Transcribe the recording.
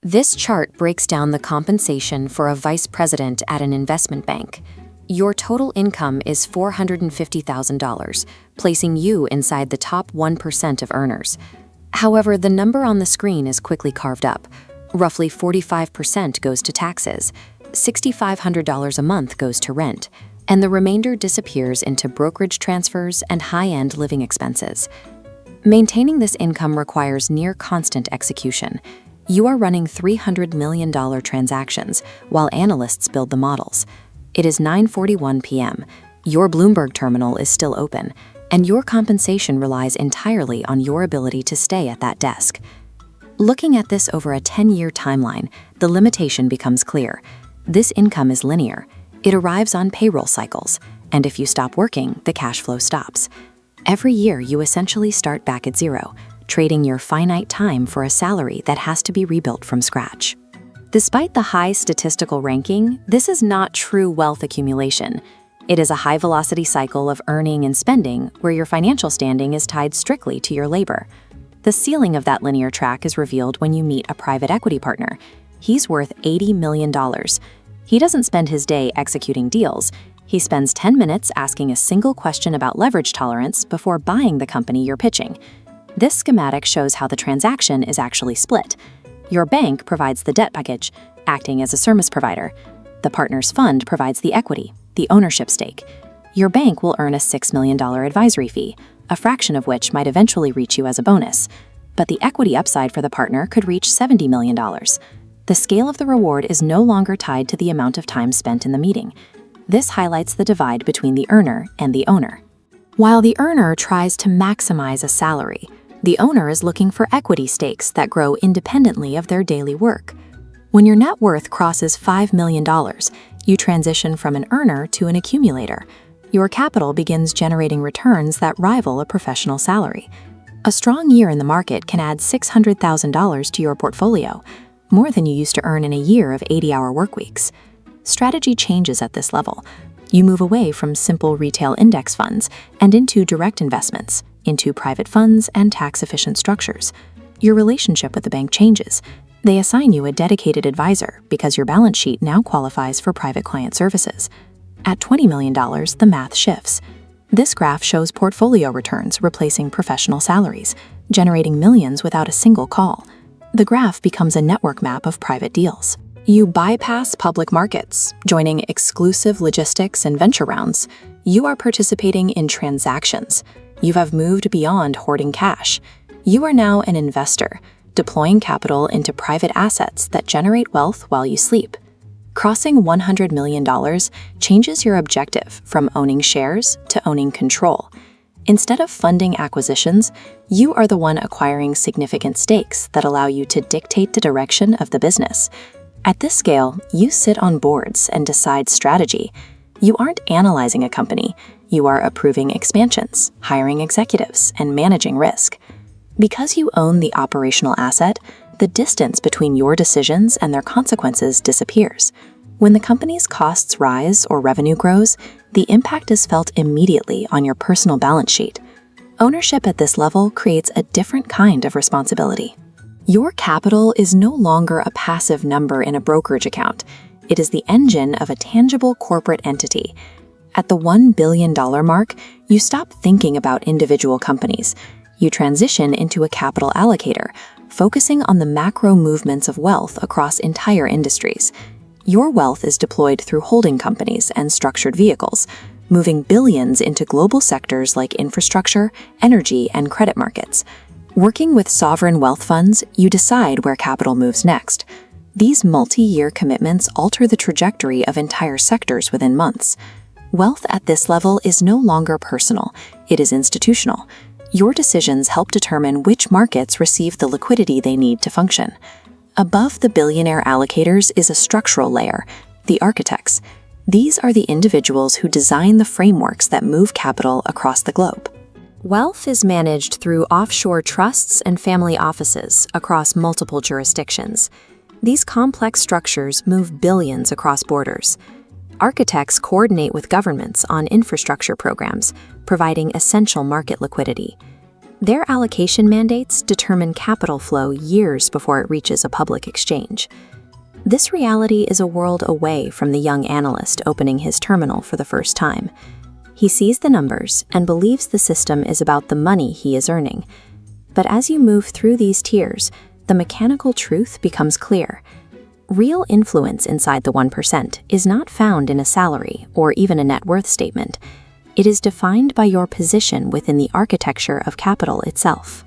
This chart breaks down the compensation for a vice president at an investment bank. Your total income is $450,000, placing you inside the top 1% of earners. However, the number on the screen is quickly carved up. Roughly 45% goes to taxes, $6,500 a month goes to rent, and the remainder disappears into brokerage transfers and high-end living expenses. Maintaining this income requires near-constant execution. You are running $300 million transactions while analysts build the models. It is 9:41 p.m. Your Bloomberg terminal is still open, and your compensation relies entirely on your ability to stay at that desk. Looking at this over a 10-year timeline, the limitation becomes clear. This income is linear. It arrives on payroll cycles, and if you stop working, the cash flow stops. Every year, you essentially start back at zero, trading your finite time for a salary that has to be rebuilt from scratch. Despite the high statistical ranking, this is not true wealth accumulation. It is a high-velocity cycle of earning and spending where your financial standing is tied strictly to your labor. The ceiling of that linear track is revealed when you meet a private equity partner. He's worth $80 million. He doesn't spend his day executing deals. He spends 10 minutes asking a single question about leverage tolerance before buying the company you're pitching. This schematic shows how the transaction is actually split. Your bank provides the debt package, acting as a service provider. The partner's fund provides the equity, the ownership stake. Your bank will earn a $6 million advisory fee, a fraction of which might eventually reach you as a bonus. But the equity upside for the partner could reach $70 million. The scale of the reward is no longer tied to the amount of time spent in the meeting. This highlights the divide between the earner and the owner. While the earner tries to maximize a salary, the owner is looking for equity stakes that grow independently of their daily work. When your net worth crosses $5 million, you transition from an earner to an accumulator. Your capital begins generating returns that rival a professional salary. A strong year in the market can add $600,000 to your portfolio, more than you used to earn in a year of 80-hour workweeks. Strategy changes at this level. You move away from simple retail index funds and into direct investments, into private funds and tax-efficient structures. Your relationship with the bank changes. They assign you a dedicated advisor because your balance sheet now qualifies for private client services. At $20 million, the math shifts. This graph shows portfolio returns replacing professional salaries, generating millions without a single call. The graph becomes a network map of private deals. You bypass public markets, joining exclusive logistics and venture rounds. You are participating in transactions. You have moved beyond hoarding cash. You are now an investor, deploying capital into private assets that generate wealth while you sleep. Crossing $100 million changes your objective from owning shares to owning control. Instead of funding acquisitions, you are the one acquiring significant stakes that allow you to dictate the direction of the business. At this scale, you sit on boards and decide strategy. You aren't analyzing a company. You are approving expansions, hiring executives, and managing risk. Because you own the operational asset, the distance between your decisions and their consequences disappears. When the company's costs rise or revenue grows, the impact is felt immediately on your personal balance sheet. Ownership at this level creates a different kind of responsibility. Your capital is no longer a passive number in a brokerage account. It is the engine of a tangible corporate entity. At the $1 billion mark, you stop thinking about individual companies. You transition into a capital allocator, focusing on the macro movements of wealth across entire industries. Your wealth is deployed through holding companies and structured vehicles, moving billions into global sectors like infrastructure, energy, and credit markets. Working with sovereign wealth funds, you decide where capital moves next. These multi-year commitments alter the trajectory of entire sectors within months. Wealth at this level is no longer personal, it is institutional. Your decisions help determine which markets receive the liquidity they need to function. Above the billionaire allocators is a structural layer, the architects. These are the individuals who design the frameworks that move capital across the globe. Wealth is managed through offshore trusts and family offices across multiple jurisdictions. These complex structures move billions across borders. Architects coordinate with governments on infrastructure programs, providing essential market liquidity. Their allocation mandates determine capital flow years before it reaches a public exchange. This reality is a world away from the young analyst opening his terminal for the first time. He sees the numbers and believes the system is about the money he is earning. But as you move through these tiers, the mechanical truth becomes clear. Real influence inside the 1% is not found in a salary or even a net worth statement. It is defined by your position within the architecture of capital itself.